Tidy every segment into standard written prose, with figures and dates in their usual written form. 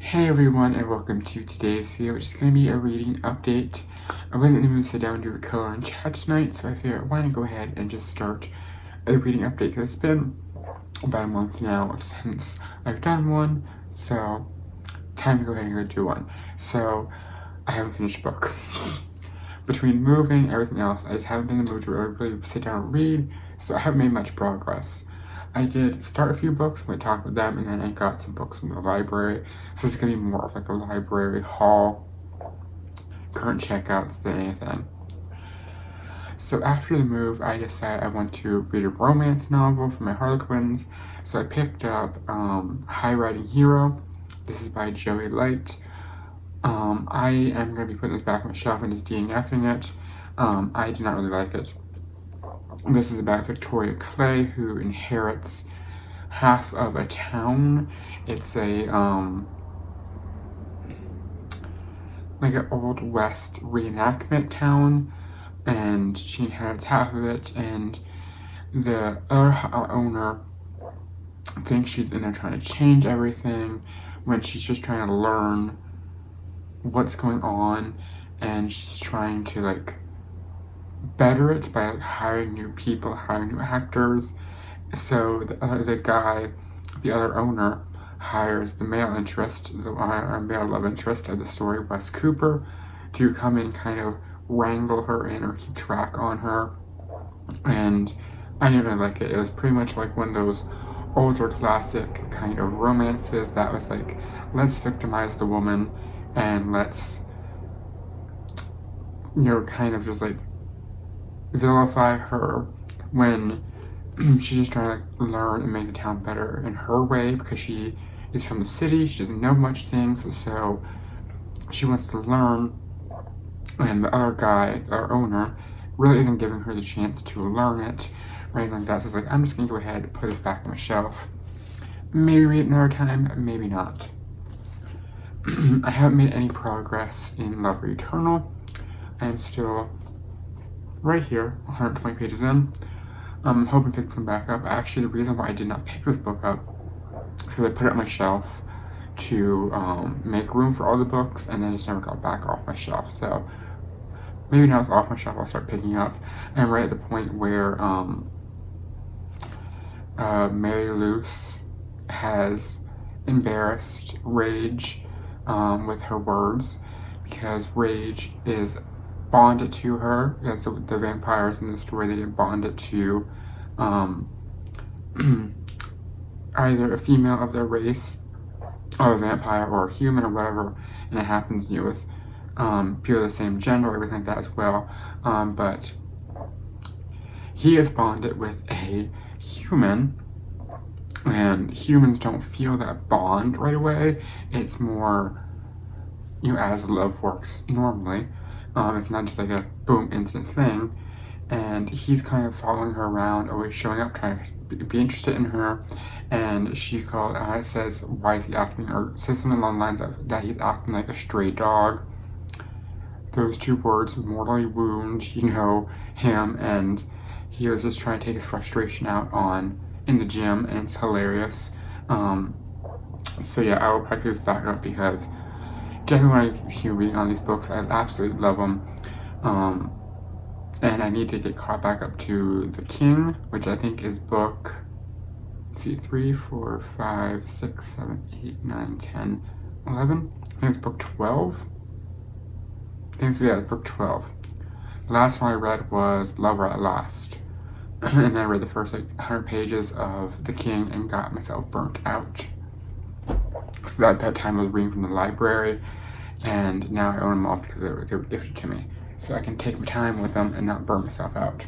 Hey everyone, and welcome to today's video, which is going to be a reading update. I wasn't even sit down and do a color and chat tonight, so I figured why not go ahead and just start a reading update, because it's been about a month now since I've done one, so time to go ahead and go do one. So I haven't finished a book. Between moving and everything else, I just haven't been in the mood to really sit down and read, so I haven't made much progress. I did start a few books, we talked about them, and then I got some books from the library, so it's going to be more of like a library haul, current checkouts than anything. So after the move, I decided I want to read a romance novel for my Harlequins, so I picked up High Riding Hero. This is by Joey Light. I am going to be putting this back on my shelf and just DNFing it. I did not really like it. This is about Victoria Clay, who inherits half of a town. It's a like an Old West reenactment town, and she inherits half of it, and the other owner thinks she's in there trying to change everything when she's just trying to learn what's going on, and she's trying to like better it by like hiring new people, hiring new actors. So the other owner, hires the male interest, the male love interest of the story, Wes Cooper, to come and kind of wrangle her in or keep track on her. And I didn't really like it. It was pretty much like one of those older classic kind of romances that was like, let's victimize the woman and let's, kind of just like vilify her when she's just trying to like learn and make the town better in her way, because she is from the city, she doesn't know much things, so she wants to learn, and the other guy, our owner, really isn't giving her the chance to learn it or anything like that. So it's like, I'm just gonna go ahead and put this back on my shelf, maybe read it another time, maybe not. I haven't made any progress in Love Eternal. I am still right here, 120 pages in. I'm hoping to pick some back up. Actually, the reason why I did not pick this book up is because I put it on my shelf to make room for all the books, and then it just never got back off my shelf. So maybe now it's off my shelf, I'll start picking up. And right at the point where Mary Luce has embarrassed Rage with her words, because Rage is bonded to her, because the vampires in the story, they get bonded to either a female of their race, or a vampire, or a human, or whatever, and it happens with people of the same gender, or everything like that as well. But he is bonded with a human, and humans don't feel that bond right away. It's more, as love works normally. It's not just like a boom instant thing, and he's kind of following her around, always showing up, trying to be interested in her. And she says, why is he acting, or says something along the lines of that he's acting like a stray dog. Those two words mortally wound, him, and he was just trying to take his frustration out in the gym, and it's hilarious. So yeah, I will pick this back up, because definitely when I keep reading on these books, I absolutely love them. And I need to get caught back up to The King, which I think is book, 3, 4, 5, 6, 7, 8, 9, 10, 11. I think it's book 12. It's book 12. The last one I read was Lover at Last. And then I read the first 100 pages of The King and got myself burnt out. So at that time I was reading from the library, and now I own them all because they were gifted to me. So I can take my time with them and not burn myself out.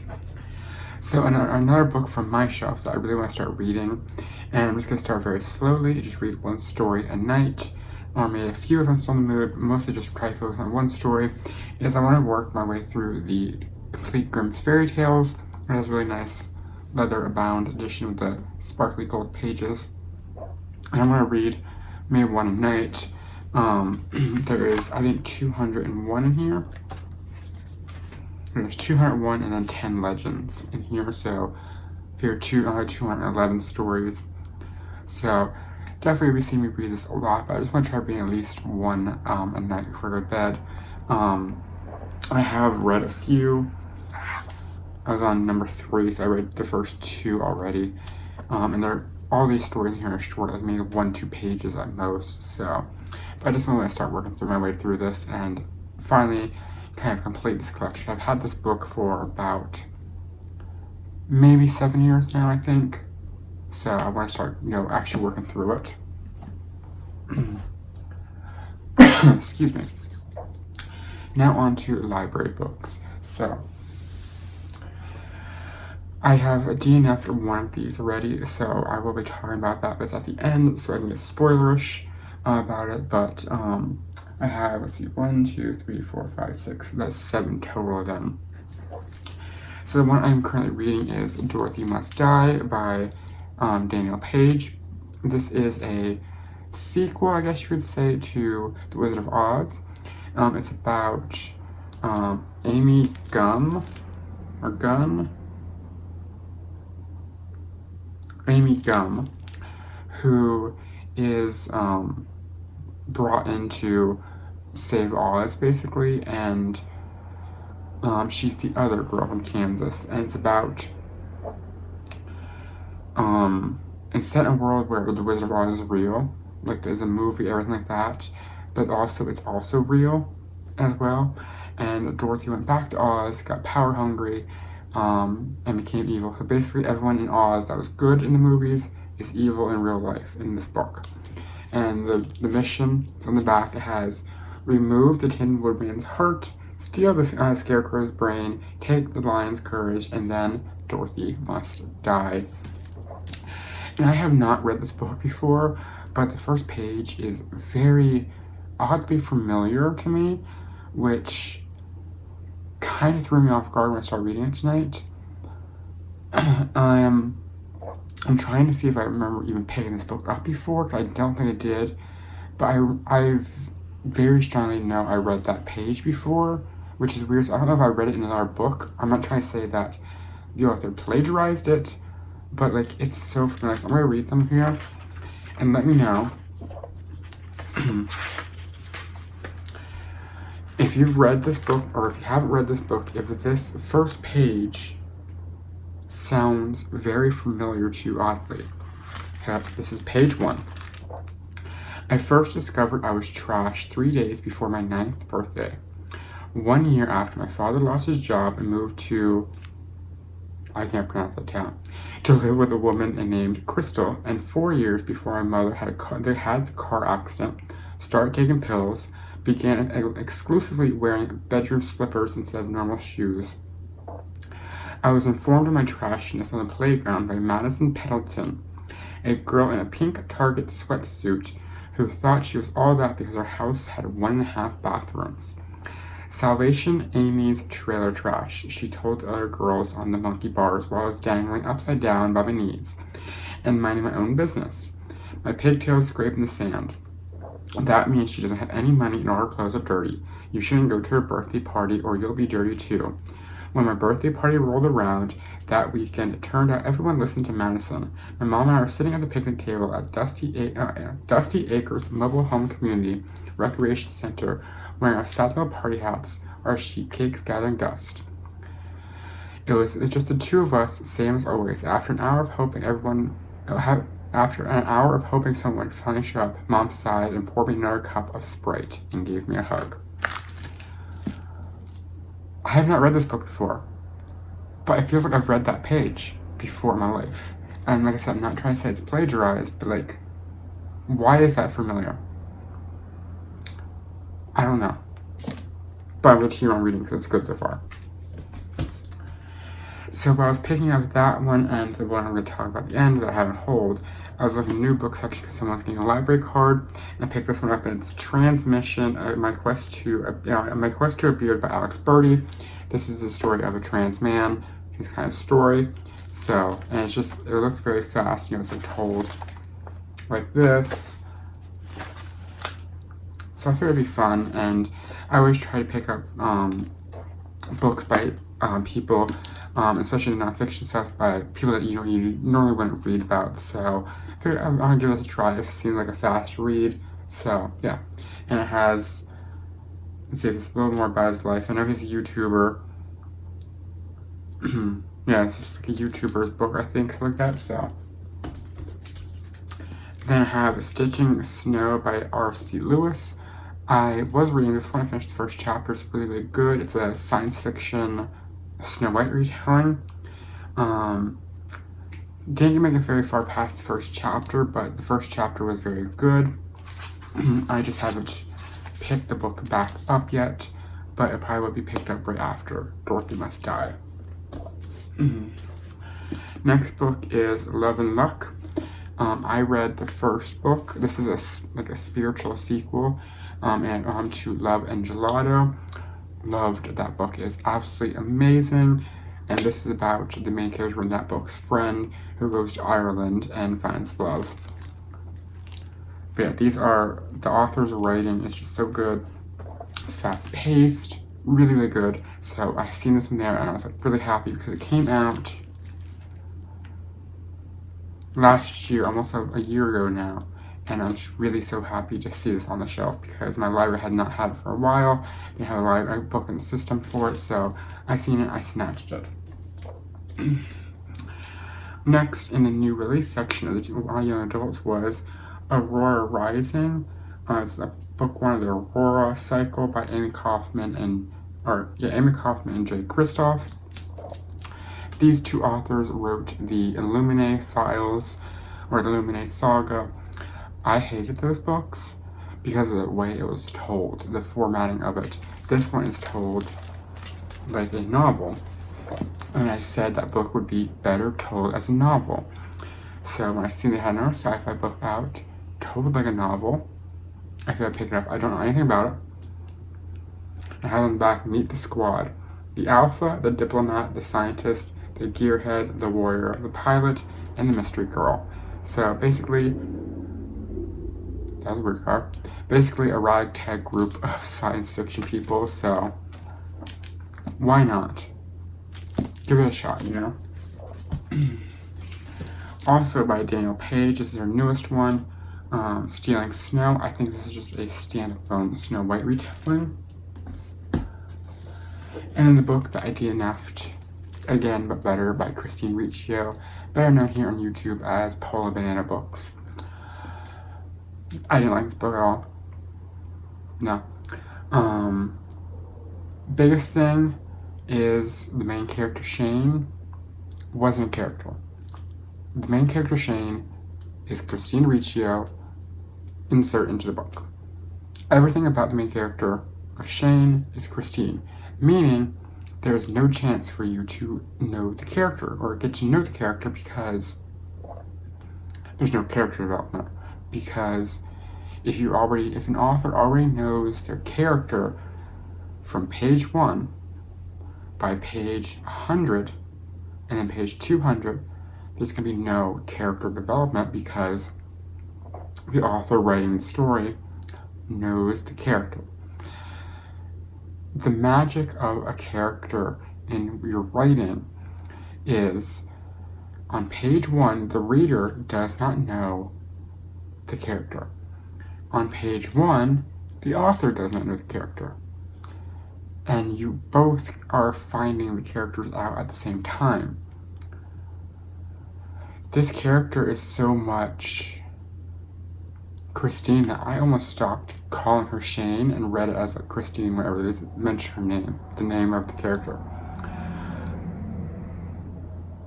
So another book from my shelf that I really want to start reading, and I'm just going to start very slowly, just read one story a night, or maybe a few if I'm still in the mood, but mostly just try to focus on one story, is I want to work my way through the Complete Grimm's Fairy Tales. It has a really nice leather-bound edition with the sparkly gold pages. And I'm going to read maybe one a night. There is, I think, 201 in here. There's 201 and then 10 legends in here, so there are 211 stories. So definitely be seeing me read this a lot, but I just want to try reading at least one a night before I go to bed. I have read a few. I was on number 3, so I read the first 2 already. And all these stories here are short, like maybe 1-2 pages at most. So, but I just want to start working through my way through this and finally kind of complete this collection. I've had this book for about maybe 7 years now, I think. So I want to start, actually working through it. Excuse me. Now on to library books. So I have a DNF for one of these already, so I will be talking about that, but it's at the end, so I can get spoilerish about it. But I have, let's see, 1, 2, 3, 4, 5, 6, that's 7 total then. So the one I'm currently reading is Dorothy Must Die by Daniel Page. This is a sequel, I guess you could say, to The Wizard of Oz. It's about Amy Gunn, who is brought in to save Oz, basically, and she's the other girl from Kansas, and it's about it's set in a world where the Wizard of Oz is real, like there's a movie, everything like that, but also it's also real as well. And Dorothy went back to Oz, got power hungry, and became evil. So basically everyone in Oz that was good in the movies is evil in real life in this book. And the mission is on the back. It has remove the Tin Woodman's heart, steal the Scarecrow's brain, take the lion's courage, and then Dorothy must die. And I have not read this book before, but the first page is very oddly familiar to me, which kind of threw me off guard when I started reading it tonight. I'm trying to see if I remember even picking this book up before, because I don't think I did, but I've very strongly know I read that page before, which is weird. So I don't know if I read it in another book. I'm not trying to say that the author plagiarized it, but like it's so familiar. So I'm going to read them here and let me know if you've read this book, or if you haven't read this book, if this first page sounds very familiar to you oddly. This is page 1. I first discovered I was trash 3 days before my 9th birthday. 1 year after my father lost his job and moved to, I can't pronounce that town, to live with a woman named Crystal, and 4 years before my mother had the car accident, started taking pills, began exclusively wearing bedroom slippers instead of normal shoes. I was informed of my trashiness on the playground by Madison Pendleton, a girl in a pink Target sweatsuit who thought she was all that because her house had 1.5 bathrooms. Salvation Amy's trailer trash, she told the other girls on the monkey bars while I was dangling upside down by my knees and minding my own business, my pigtails scraping the sand. That means she doesn't have any money and all her clothes are dirty. You shouldn't go to her birthday party or you'll be dirty too. When my birthday party rolled around that weekend, it turned out everyone listened to Madison. My mom and I were sitting at the picnic table at Dusty Acres Mobile Home Community Recreation Center, wearing our sad little party hats, our sheet cakes gathering dust. It was just the two of us, same as always. After an hour of hoping someone would finally show up, Mom sighed and poured me another cup of Sprite and gave me a hug. I have not read this book before, but it feels like I've read that page before in my life. And like I said, I'm not trying to say it's plagiarized, but like, why is that familiar? I don't know. But I'm going to keep on reading because it's good so far. So while I was picking up that one and the one I'm going to talk about at the end that I haven't hold, I was looking at the new book section because someone's getting a library card, and I picked this one up, and it's Transmission, My Quest to a Beard by Alex Birdie. This is the story of a trans man, his kind of story. So, and it's just, it looks very fast, it's like told like this. So I thought it'd be fun, and I always try to pick up books by people, especially the nonfiction stuff, by people that you normally wouldn't read about. So I'm gonna give this a try. It seems like a fast read, so yeah. And it has, let's see if it's a little more about his life. I know he's a YouTuber. Yeah, it's just like a YouTuber's book, I think, like that, so. Then I have Stitching Snow by R.C. Lewis. I was reading this one. I finished the first chapter. It's really, really good. It's a science fiction Snow White retelling. Didn't make it very far past the first chapter, but the first chapter was very good. I just haven't picked the book back up yet, but it probably will be picked up right after Dorothy Must Die. Next book is Love and Luck. I read the first book. This is a spiritual sequel to Love and Gelato. Loved that book. It's absolutely amazing. And this is about the main character from that book's friend who goes to Ireland and finds love. But yeah, the author's writing is just so good. It's fast paced, really, really good. So I seen this one there and I was like really happy because it came out last year, almost a year ago now. And I'm just really so happy to see this on the shelf because my library had not had it for a while. They have a book in the system for it, so I seen it, I snatched it. Next, in the new release section of the young adults was Aurora Rising. It's a book one of the Aurora cycle by Amy Kaufman and Jay Kristoff. These two authors wrote the Illuminae files or the Illuminae saga. I hated those books because of the way it was told, the formatting of it. This one is told like a novel, and I said that book would be better told as a novel. So when I seen they had another sci-fi book out, told like a novel, I feel like picking it up. I don't know anything about it. I have on the back, Meet the Squad. The Alpha, the Diplomat, the Scientist, the Gearhead, the Warrior, the Pilot, and the Mystery Girl. So basically, that was a weird card. Basically a ragtag group of science fiction people, so why not? Give it a shot, you know? Also by Daniel Page, this is her newest one, Stealing Snow. I think this is just a standalone Snow White retelling. And in the book that I DNF'd, again but better, by Christine Riccio, better known here on YouTube as Polar Banana Books. I didn't like this book at all. No. Biggest thing is the main character Shane wasn't a character. The main character Shane is Christine Riccio, insert into the book. Everything about the main character of Shane is Christine, meaning there is no chance for you to know the character or get to know the character because there's no character development. Because if an author already knows their character from page 1 by page 100 and then page 200, there's going to be no character development because the author writing the story knows the character. The magic of a character in your writing is on page 1, the reader does not know the character. On page 1, the author does not know the character. And you both are finding the characters out at the same time. This character is so much Christine that I almost stopped calling her Shane and read it as like Christine whenever they mention her name, the name of the character.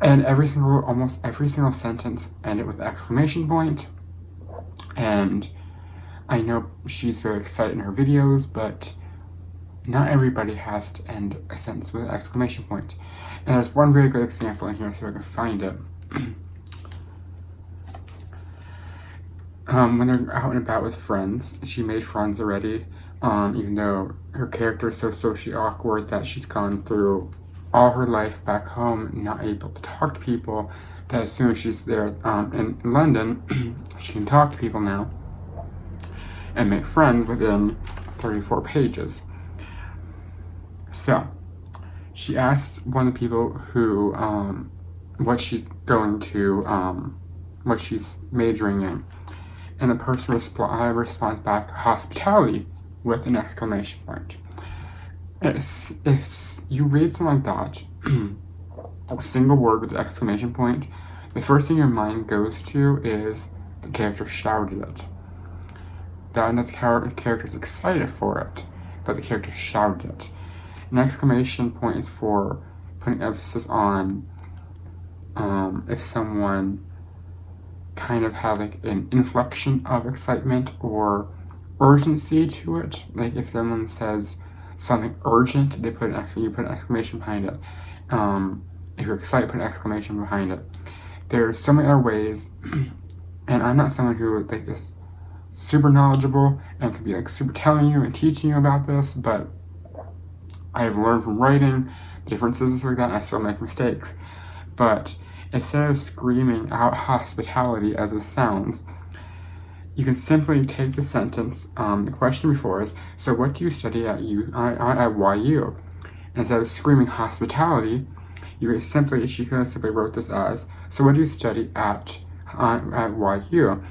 And almost every single sentence ended with an exclamation point. And I know she's very excited in her videos, but not everybody has to end a sentence with an exclamation point. And there's one very good example in here, so I can find it. When they're out and about with friends, she made friends already, even though her character is so socially awkward that she's gone through all her life back home, not able to talk to people, that as soon as she's there in London, she can talk to people now and make friends within 34 pages. So, she asked one of the people who, what she's going to what she's majoring in. And the person responds back, hospitality, with an exclamation point. If you read something like that, a single word with an exclamation point, the first thing your mind goes to is the character shouted it. Then the character is excited for it, but the character shouted it. An exclamation point is for putting emphasis on if someone kind of have like an inflection of excitement or urgency to it. Like if someone says something urgent, you put an exclamation behind it. If you're excited, put an exclamation behind it. There's so many other ways, and I'm not someone who like is super knowledgeable and could be like super telling you and teaching you about this, but I've learned from writing differences like that, and I still make mistakes. But instead of screaming out hospitality as it sounds, you can simply take the sentence. The question before is, so what do you study at YU? Instead of screaming hospitality, she could have simply wrote this as, so what do you study at YU?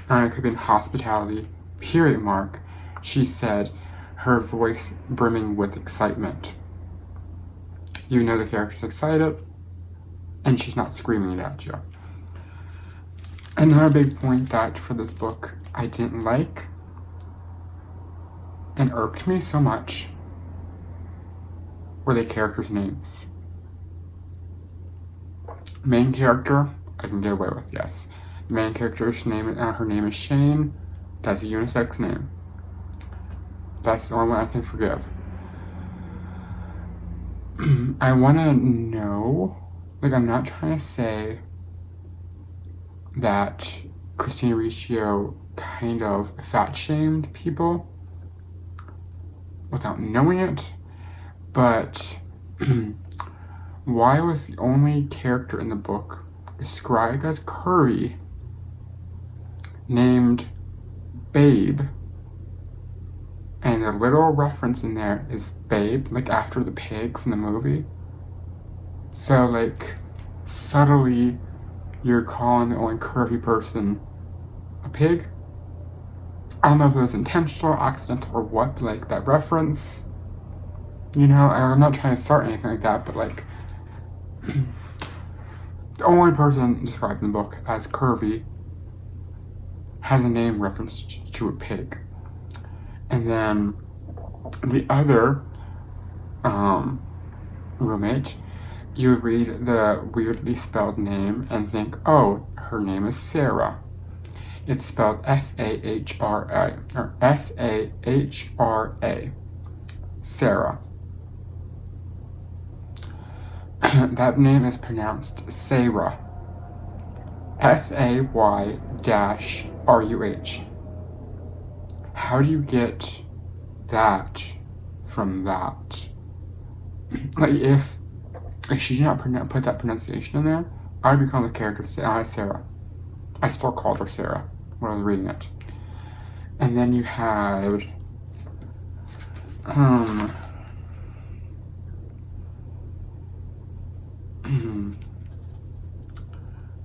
It could be in hospitality, period mark. She said, her voice brimming with excitement. You know the character's excited, and she's not screaming it at you. Another big point that for this book I didn't like and irked me so much were the characters' names. Main character, I can get away with, yes. The main character's name, her name is Shane. That's a unisex name. That's the only one I can forgive. I want to know, like, I'm not trying to say that Christina Riccio kind of fat-shamed people without knowing it, but why was the only character in the book described as curvy named Babe? And the little reference in there is Babe, like after the pig from the movie. So, like, subtly, you're calling the only curvy person a pig. I don't know if it was intentional, accidental, or what, but, like, that reference, you know, I'm not trying to start anything like that, but, like, the only person described in the book as curvy has a name reference to a pig. And then the other roommate, you would read the weirdly spelled name and think, oh, her name is Sarah. It's spelled S-A-H-R-A, or S-A-H-R-A, Sarah. That name is pronounced Sarah. S-A-Y-R-U-H. How do you get that from that? Like, if she did not put that pronunciation in there, I would become the character Sarah. I still called her Sarah when I was reading it. And then you had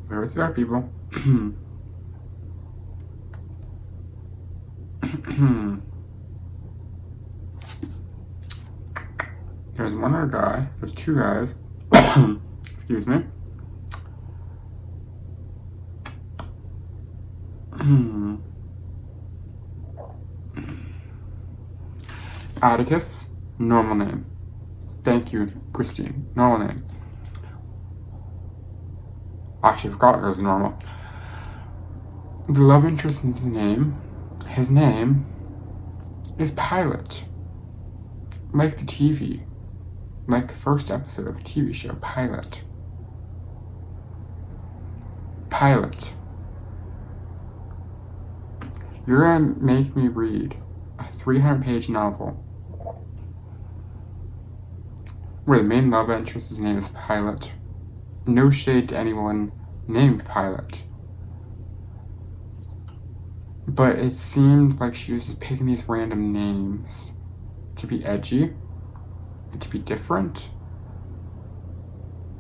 where was the other people? There's one other guy. There's two guys. Excuse me. Atticus, normal name. Thank you, Christine. Normal name. Actually, I forgot it was normal. The love interest in his name is Pilot. Like the TV. Like the first episode of a TV show, Pilot. Pilot. You're gonna make me read a 300-page novel where the main love interest's name is Pilot. No shade to anyone named Pilot. But it seemed like she was just picking these random names to be edgy and to be different,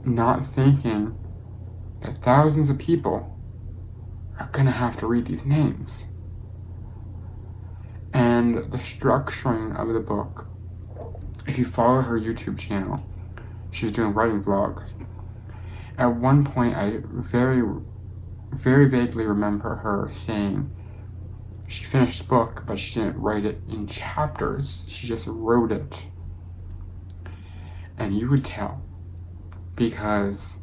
not thinking that thousands of people are gonna have to read these names. And the structuring of the book, if you follow her YouTube channel, she's doing writing vlogs. At one point, I very, very vaguely remember her saying she finished the book, but she didn't write it in chapters. She just wrote it. And you would tell, because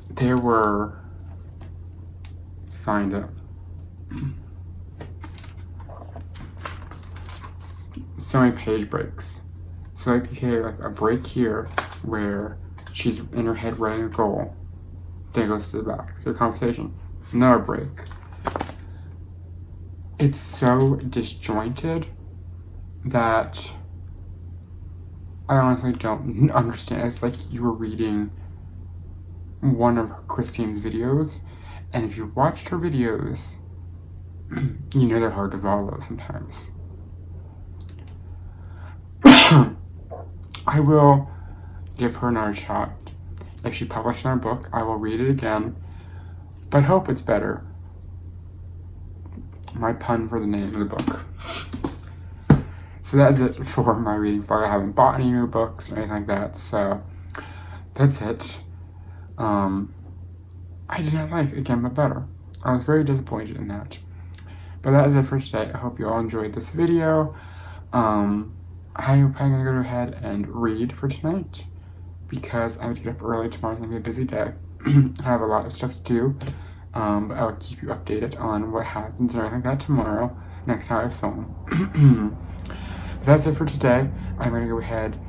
there were, let's find it, so many page breaks. So like, okay, like a break here where she's in her head writing a goal, then it goes to the back, to the conversation, another break. It's so disjointed that I honestly don't understand. It's like you were reading one of Christine's videos, and if you watched her videos, you know they're hard to follow sometimes. I will give her another shot. If she published another book, I will read it again, but hope it's better. My pun for the name of the book. So that is it for my reading vlog. I haven't bought any new books or anything like that, so that's it. I did not like Again But Better. I was very disappointed in that. But that is it for today. I hope you all enjoyed this video. I'm probably gonna go ahead and read for tonight because I have to get up early. Tomorrow's gonna be a busy day. I have a lot of stuff to do. But I'll keep you updated on what happens and everything like that tomorrow, next time I film. That's it for today. I'm going to go ahead,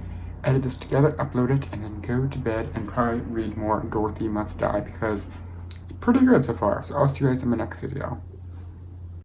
edit this together, upload it, and then go to bed and probably read more Dorothy Must Die because it's pretty good so far. So I'll see you guys in my next video.